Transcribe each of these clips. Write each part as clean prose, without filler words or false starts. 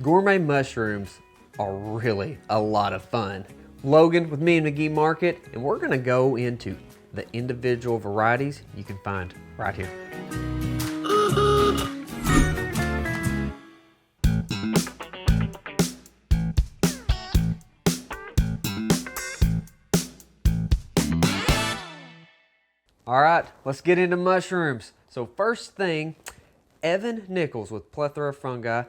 Gourmet mushrooms are really a lot of fun. Logan with me and McGee Market, and we're gonna go into the individual varieties you can find right here. All right, let's get into mushrooms. So first thing, Evan Nichols with Plethora of Fungi,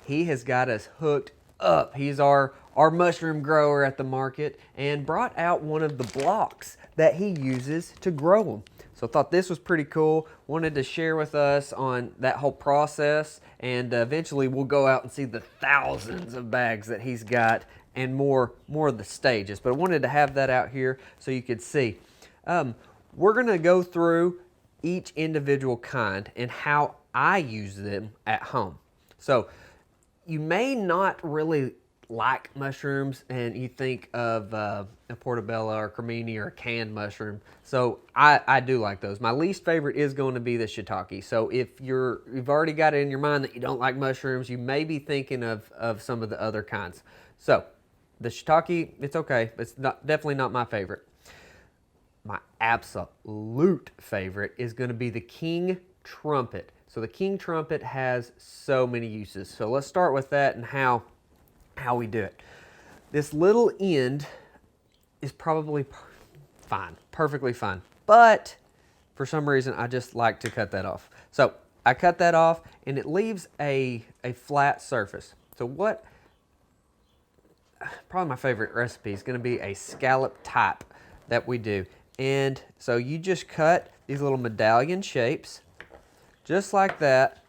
he has got us hooked up. He's our mushroom grower at the market and brought out one of the blocks that he uses to grow them. So I thought this was pretty cool. Wanted to share with us on that whole process, and eventually we'll go out and see the thousands of bags that he's got and more of the stages. But I wanted to have that out here so you could see. We're gonna go through each individual kind and how I use them at home. So you may not really like mushrooms and you think of a portobello or cremini or a canned mushroom. So I do like those. My least favorite is going to be the shiitake. So if you've already got it in your mind that you don't like mushrooms, you may be thinking of some of the other kinds. So the shiitake, it's okay. It's definitely not my favorite. My absolute favorite is going to be the king trumpet. So the king trumpet has so many uses. So let's start with that and how we do it. This little end is probably fine, perfectly fine. But for some reason, I just like to cut that off. So I cut that off and it leaves a flat surface. So probably my favorite recipe is going to be a scallop type that we do. And so you just cut these little medallion shapes, just like that.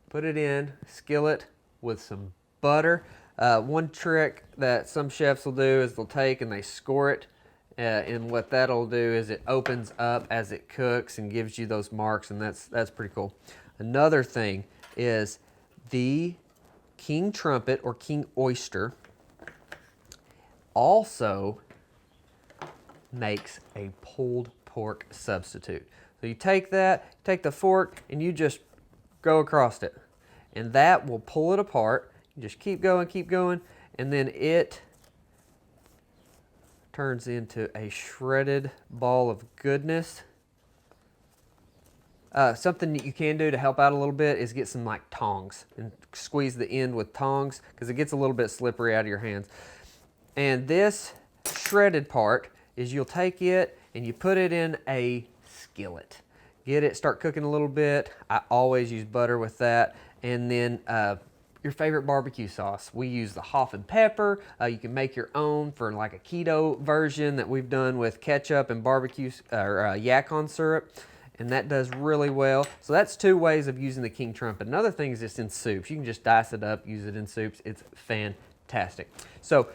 Put it in skillet with some butter. One trick that some chefs will do is they'll take and they score it. And what that'll do is it opens up as it cooks and gives you those marks, and that's pretty cool. Another thing is the king trumpet or king oyster also makes a pulled pork substitute. So you take the fork, and you just go across it. And that will pull it apart. You just keep going, and then it turns into a shredded ball of goodness. Something that you can do to help out a little bit is get some like tongs and squeeze the end with tongs because it gets a little bit slippery out of your hands. And this shredded part is you'll take it and you put it in a skillet. Get it, start cooking a little bit. I always use butter with that. And then your favorite barbecue sauce. We use the Hoff and pepper. You can make your own for like a keto version that we've done with ketchup and barbecue or yacon syrup. And that does really well. So that's two ways of using the king trumpet. Another thing is just in soups. You can just dice it up, use it in soups. It's fantastic. So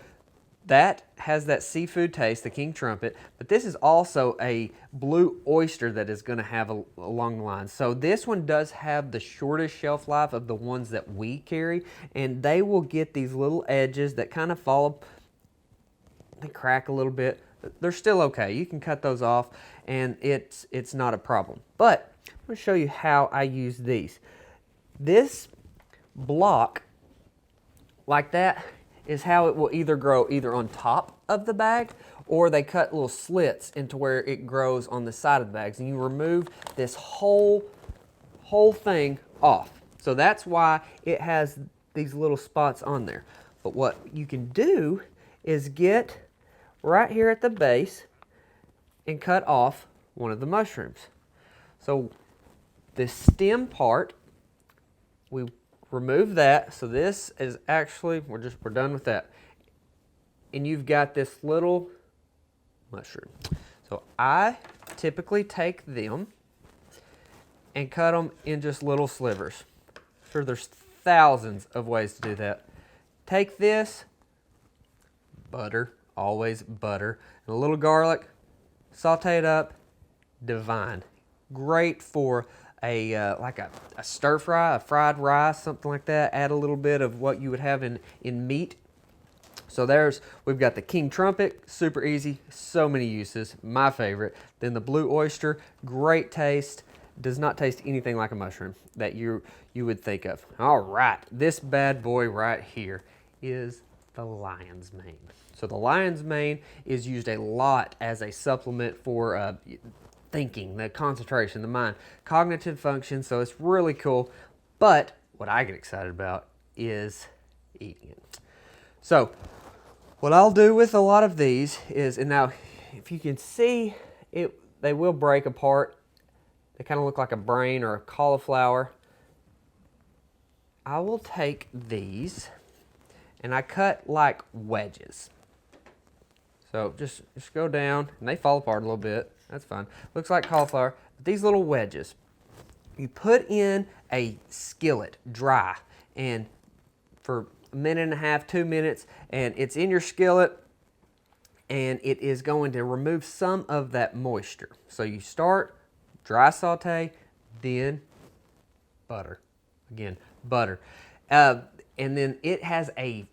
that has that seafood taste, the king trumpet, but this is also a blue oyster that is going to have along the lines. So this one does have the shortest shelf life of the ones that we carry, and they will get these little edges that kind of fall, they crack a little bit. They're still okay. You can cut those off, and it's not a problem. But I'm going to show you how I use these. This block like that is how it will either grow either on top of the bag, or they cut little slits into where it grows on the side of the bags, and you remove this whole thing off. So that's why it has these little spots on there. But what you can do is get right here at the base and cut off one of the mushrooms. So this stem part, we remove that. So this is actually, we're done with that. And you've got this little mushroom. So I typically take them and cut them in just little slivers. Sure, there's thousands of ways to do that. Take this, butter, always butter, and a little garlic, saute it up, divine. Great for like a stir fry, a fried rice, something like that. Add a little bit of what you would have in meat. So we've got the king trumpet, super easy, so many uses, my favorite. Then the blue oyster, great taste. does not taste anything like a mushroom that you would think of. All right, this bad boy right here is the lion's mane. So the lion's mane is used a lot as a supplement for thinking, the concentration, the mind, cognitive function, so it's really cool. But what I get excited about is eating it. So what I'll do with a lot of these is, and now if you can see it, they will break apart. They kind of look like a brain or a cauliflower. I will take these and I cut like wedges. So just go down, and they fall apart a little bit. That's fine. Looks like cauliflower. But these little wedges, you put in a skillet dry, and for a minute and a half, 2 minutes, and it's in your skillet, and it is going to remove some of that moisture. So you start dry saute, then butter. Again, butter. And then it has a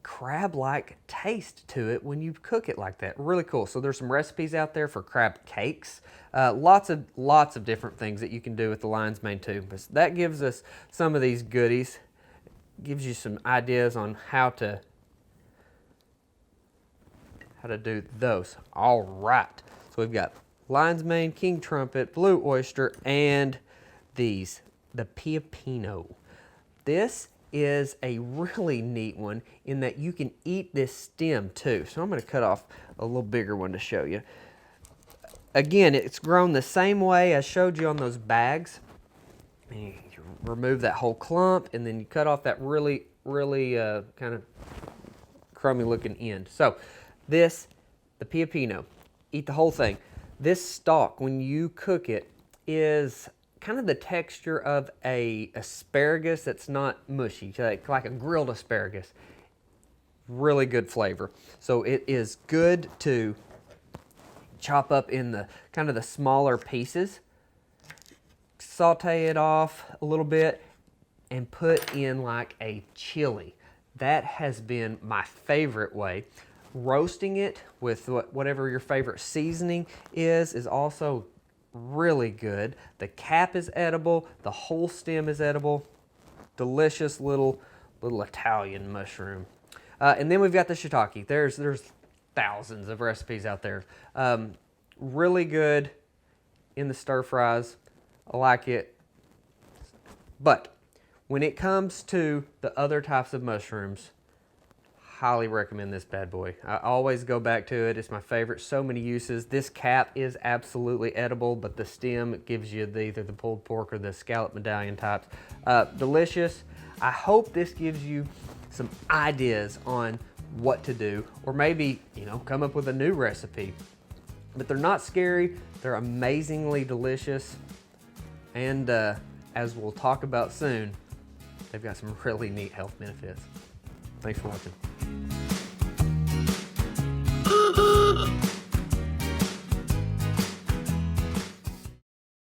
crab-like taste to it when you cook it like that. Really cool. So there's some recipes out there for crab cakes. Lots of different things that you can do with the lion's mane too. But that gives us some of these goodies. Gives you some ideas on how to do those. All right. So we've got lion's mane, king trumpet, blue oyster, and these, the Pioppino. This is a really neat one in that you can eat this stem too. So I'm going to cut off a little bigger one to show you. Again, it's grown the same way I showed you on those bags. And you remove that whole clump, and then you cut off that really kind of crummy looking end. So this, the Pioppino, eat the whole thing. This stalk, when you cook it, is kind of the texture of a asparagus that's not mushy, like a grilled asparagus. Really good flavor. So it is good to chop up in the kind of the smaller pieces, saute it off a little bit, and put in like a chili. That has been my favorite way. Roasting it with whatever your favorite seasoning is also really good. The cap is edible. The whole stem is edible. Delicious little Italian mushroom. And then we've got the shiitake. There's thousands of recipes out there. Really good in the stir fries. I like it. But when it comes to the other types of mushrooms, highly recommend this bad boy. I always go back to it. It's my favorite. So many uses. This cap is absolutely edible, but the stem gives you either the pulled pork or the scallop medallion types. Delicious. I hope this gives you some ideas on what to do, or maybe, come up with a new recipe. But they're not scary. They're amazingly delicious. And as we'll talk about soon, they've got some really neat health benefits. Thanks for watching.